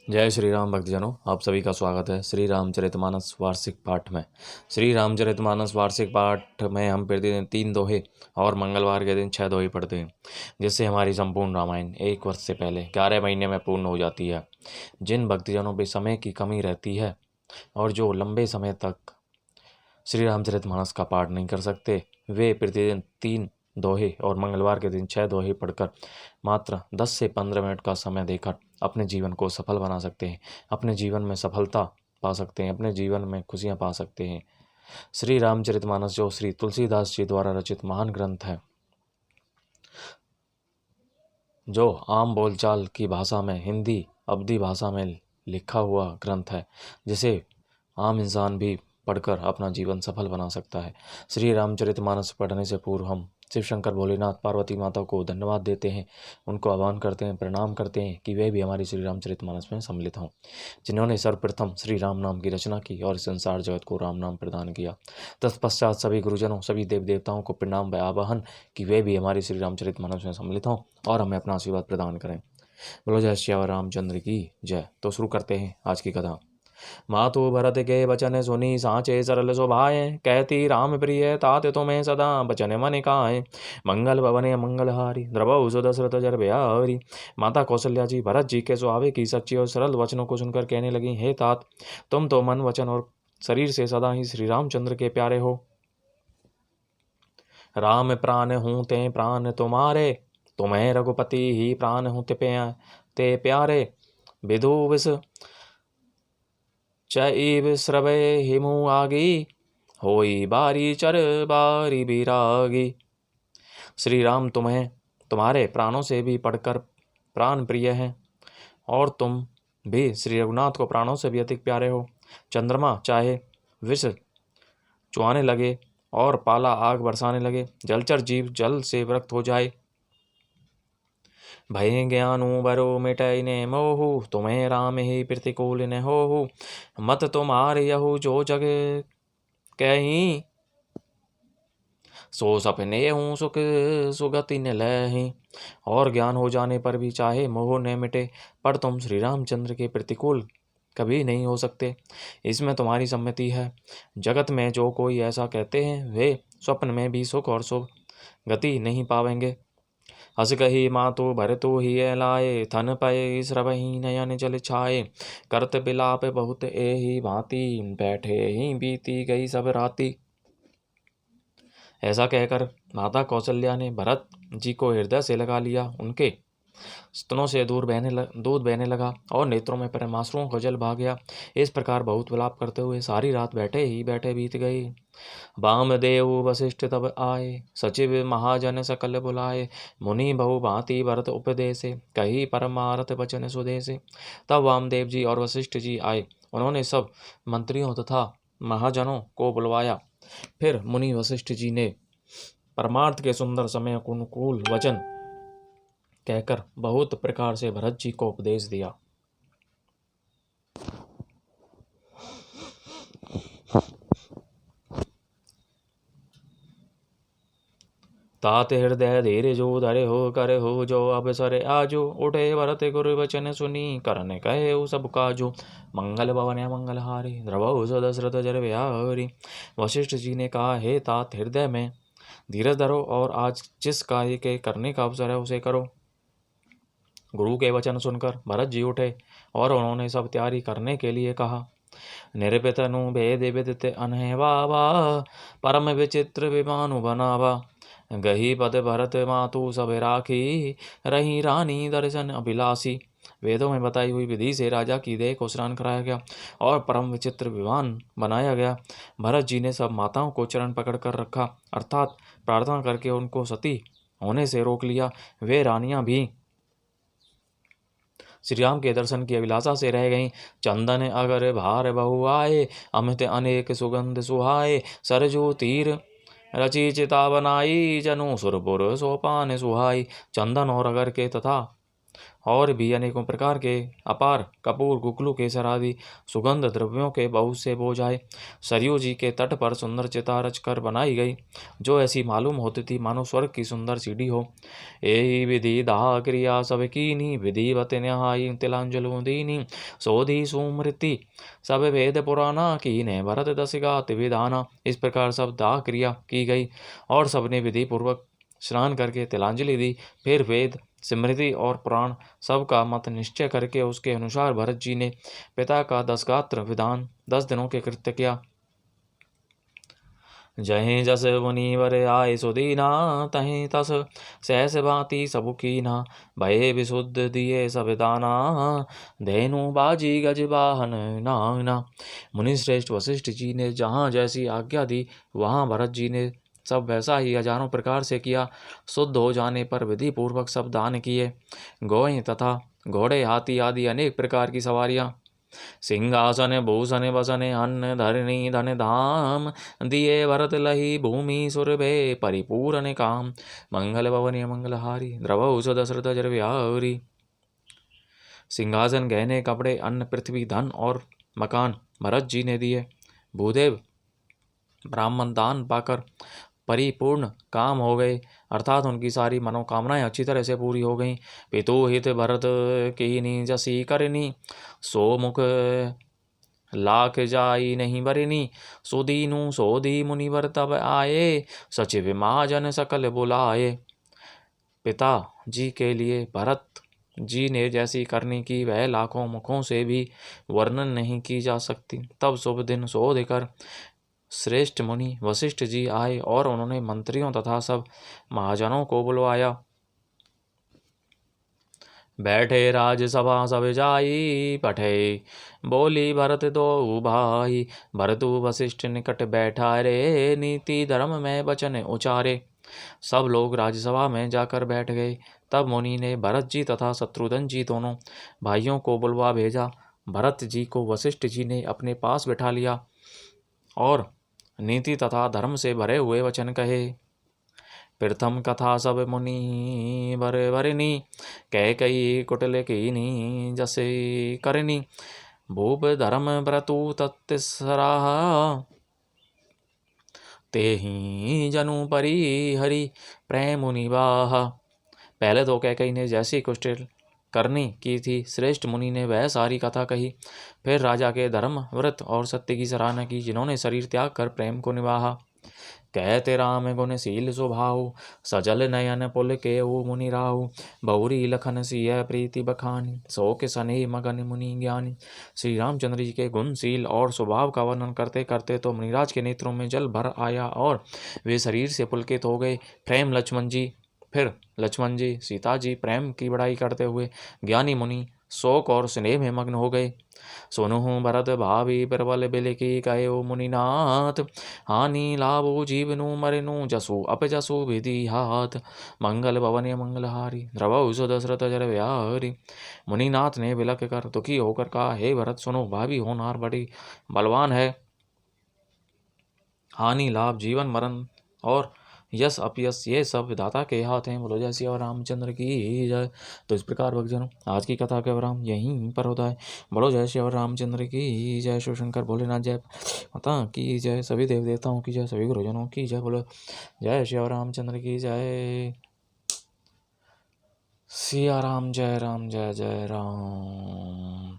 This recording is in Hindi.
जय श्री राम भक्तजनों, आप सभी का स्वागत है श्री रामचरितमानस वार्षिक पाठ में। श्री रामचरितमानस वार्षिक पाठ में हम प्रतिदिन 3 दोहे और मंगलवार के दिन 6 दोहे पढ़ते हैं, जिससे हमारी संपूर्ण रामायण 1 वर्ष से पहले 11 महीने में पूर्ण हो जाती है। जिन भक्तजनों पे समय की कमी रहती है और जो लंबे समय तक श्री रामचरितमानस का पाठ नहीं कर सकते, वे प्रतिदिन 3 दोहे और मंगलवार के दिन 6 दोहे पढ़कर मात्र 10 से 15 मिनट का समय देकर अपने जीवन को सफल बना सकते हैं, अपने जीवन में सफलता पा सकते हैं, अपने जीवन में खुशियां पा सकते हैं। श्री रामचरितमानस जो श्री तुलसीदास जी द्वारा रचित महान ग्रंथ है, जो आम बोलचाल की भाषा में हिंदी अवधी भाषा में लिखा हुआ ग्रंथ है, जिसे आम इंसान भी पढ़कर अपना जीवन सफल बना सकता है। श्री रामचरितमानस पढ़ने से पूर्व हम शिव शंकर भोलेनाथ पार्वती माता को धन्यवाद देते हैं, उनको आह्वान करते हैं, प्रणाम करते हैं कि वे भी हमारी श्री रामचरितमानस में सम्मिलित हों, जिन्होंने सर्वप्रथम श्री राम नाम की रचना की और संसार जगत को राम नाम प्रदान किया। तत्पश्चात सभी गुरुजनों, सभी देव देवताओं को प्रणाम व आवाहन कि वे भी हमारी श्री रामचरितमानस में सम्मिलित हों और हमें अपना आशीर्वाद प्रदान करें। बोलो जय श्री रामचंद्र की जय। तो शुरू करते हैं आज की कथा। मातु भरत के वचन सुनी साचे सरल शोभाए, कहती राम प्रिय तात तुम्हें सदा बचन मन काए। मंगल भवने मंगलहारी, द्रवौ सुदशरथ जर बिहारी। माता कौशल्या जी भरत जी के सुहावे की सच्ची और सरल वचनों को सुनकर कहने लगी, हे तात, तुम तो मन वचन और शरीर से सदा ही श्री रामचंद्र के प्यारे हो। राम प्राण हूँ ते प्राण तुम्हारे, तुम्हें रघुपति ही प्राण हूँ ते प्यारे। विधु विष चैव श्रवे हिमु आगी, होई बारी चर बारी बिरागी। श्री राम तुम्हें तुम्हारे प्राणों से भी पढ़कर प्राण प्रिय हैं, और तुम भी श्री रघुनाथ को प्राणों से भी अधिक प्यारे हो। चंद्रमा चाहे विष चुआने लगे और पाला आग बरसाने लगे, जलचर जीव जल से विरक्त हो जाए। भय ज्ञानु बरो मिटै ने मोहु, तुम्हें राम ही प्रतिकूल न होहु। मत तुम्हारे यहु जो जग कहीं, सो सपने हूँ सुख सुगति न लही। और ज्ञान हो जाने पर भी चाहे मोह न मिटे, पर तुम श्री रामचंद्र के प्रतिकूल कभी नहीं हो सकते, इसमें तुम्हारी सम्मति है। जगत में जो कोई ऐसा कहते हैं, वे स्वप्न में भी सुख और शुभ गति नहीं पावेंगे। हस कही मातु भरतु ही लाए, थन पय श्रवही नयन जल छाए। करत बिलाप बहुत एही भांति, बैठे ही बीती गई सब राती। ऐसा कहकर माता कौशल्या ने भरत जी को हृदय से लगा लिया। उनके स्तनों से दूध बहने लगा और नेत्रों में प्रेमाश्रुओं का जल भाग गया। इस प्रकार बहुत विलाप करते हुए सारी रात बैठे ही बैठे बीत गई। वामदेव वशिष्ठ तब आए, सचिव महाजन सकल बुलाए। मुनि बहु भांति भरत उपदेशे, कही परमारथ वचन सुदेशे। तब वामदेव जी और वशिष्ठ जी आए। उन्होंने सब मंत्रियों तथा महाजनों को बुलवाया। फिर मुनि वशिष्ठ जी ने परमार्थ के सुंदर समय अनुकूल वचन कहकर बहुत प्रकार से भरत जी को उपदेश दिया। तात हृदय धीरे जो धरे हो करे हो, जो अवसर आजो। उठे भरत गुरु वचन सुनी, करने कहे सब काजो। मंगल भवन मंगलहारी, द्रवौ दशरथ जर बिहारी। वशिष्ठ जी ने कहा, हे तात, हृदय में धीरज धरो और आज जिस कार्य के करने का अवसर है उसे करो। गुरु के वचन सुनकर भरत जी उठे और उन्होंने सब तैयारी करने के लिए कहा। निर्पितनु भेद विदित अनहवावा, परम विचित्र विमानु बनावा। गही पद भरत मातु सब राखी, रही रानी दर्शन अभिलाषी। वेदों में बताई हुई विधि से राजा की देह को स्नान कराया गया और परम विचित्र विमान बनाया गया। भरत जी ने सब माताओं को चरण पकड़ कर रखा, अर्थात प्रार्थना करके उनको सती होने से रोक लिया। वे रानियां भी श्री राम के दर्शन की अभिलाषा से रह गईं। चंदन अगर भार बहु आए, अमित अनेक सुगंध सुहाए। सरजू तीर रची चिता बनाई, जनु सुरपुर सोपान सुहाई। चंदन और अगर के तथा और भी अनेकों प्रकार के अपार कपूर गुगलू केसर आदि सुगंध द्रव्यों के बहुत से बोझ आए। सरयू जी के तट पर सुंदर चिता रचकर बनाई गई, जो ऐसी मालूम होती थी मानो स्वर्ग की सुंदर सीढ़ी हो। यही विधि दाह क्रिया सब कीनी, विधिवत न्यायी तिलांजलु दीनी, सोधी सुमृति सब वेद पुराना, कीने भरत दस गात विधाना। इस प्रकार सब दाह क्रिया की गई और सबने विधि पूर्वक स्नान करके तिलांजलि दी। फिर वेद स्मृति और पुराण सब का मत निश्चय करके उसके अनुसार भरत जी ने पिता का 10 गात्र विधान 10 दिनों के कृत्य किया। जहीं जस मुनिवर आए सुदीना, तहीं तस सहस भांति सबु कीना, भये विशुद्ध दिए सब दाना, धेनु बाजी गज वाहन नाना। मुनि श्रेष्ठ वशिष्ठ जी ने जहाँ जैसी आज्ञा दी वहाँ भरत जी ने सब वैसा ही हजारों प्रकार से किया। शुद्ध हो जाने पर विधि पूर्वक सब दान किए। गौएं तथा घोड़े हाथी आदि अनेक प्रकार की सवारियां, सिंहासन भूषण बसन अन्न धरणी धन धाम, दिए भरत लही भूमि सुरभे परिपूर्ण काम, मंगल भवन मंगलहारी द्रवौ दशरथ जर व्यारी। सिंहासन गहने कपड़े अन्न पृथ्वी धन और मकान भरत जी ने दिए। भूदेव ब्राह्मण दान पाकर परिपूर्ण काम हो गए, अर्थात उनकी सारी मनोकामनाएं अच्छी तरह से पूरी हो गईं। पितु हित भरत कीनी जसी करनी, सो मुख लाख जाई नहीं बरनी, सुदीनु सोधी मुनिवर तब आए, सचिव महाजन सकल बुलाए। पिता जी के लिए भरत जी ने जैसी करनी की वह लाखों मुखों से भी वर्णन नहीं की जा सकती। तब शुभ दिन शोध कर श्रेष्ठ मुनि वशिष्ठ जी आए और उन्होंने मंत्रियों तथा सब महाजनों को बुलवाया। बैठे राजसभा सब जाई, पठे बोली भरत दो भाई, भरतु वशिष्ठ निकट बैठा रे, नीति धर्म में वचन उचारे। सब लोग राजसभा में जाकर बैठ गए। तब मुनि ने भरत जी तथा शत्रुघ्न जी दोनों भाइयों को बुलवा भेजा। भरत जी को वशिष्ठ जी ने अपने पास बैठा लिया और नीति तथा धर्म से भरे हुए वचन कहे। प्रथम कथा सब मुनि बर बरनी, कह कई कुटल कीनी जसे करनी, भूप धर्म व्रतु तत्सराहा, तेहि जनु परि हरि प्रेम निवाहा। पहले तो कैकई ने जैसी कुटिल करनी की थी, श्रेष्ठ मुनि ने वह सारी कथा कही। फिर राजा के धर्म व्रत और सत्य की सराहना की, जिन्होंने शरीर त्याग कर प्रेम को निभाहा। कहते राम गुणशील स्वभाव, सजल नयन पुल के मुनि राहु, बहुरी लखन सिय प्रीति बखानी, शोक सने मगन मुनि ज्ञानी। श्री रामचंद्र जी के गुणशील और स्वभाव का वर्णन करते करते तो मुनिराज के नेत्रों में जल भर आया और वे शरीर से पुलकित हो गए। प्रेम लक्ष्मण जी फिर लक्ष्मण जी सीता जी प्रेम की बड़ाई करते हुए ज्ञानी मुनि शोक और स्नेह में मग्न हो गए। सुनु भरत भावी प्रबल बिल की कहो मुनिनाथ, हानि लाभो जीवनु मरनु जसु अपजसु विधि हाथ, मंगल भवन मंगलहारी द्रवौ दशरथ जर व्याहरी। मुनिनाथ ने विलक कर दुखी होकर कहा, हे भरत सुनो, भावी होनहार बड़ी बलवान है। हानि लाभ जीवन मरण और यश अपयश ये सब विधाता के हाथ हैं। बोलो जय श्री रामचंद्र की जय। तो इस प्रकार भक्तजनों आज की कथा का विराम यहीं पर होता है। बोलो जय श्री रामचंद्र की जय। शिव शंकर भोलेनाथ जय माता की जय। सभी देव देवताओं की जय, सभी गुरुजनों की जय। बोलो जय श्री रामचंद्र की जय। सिया राम जय राम जय जय राम।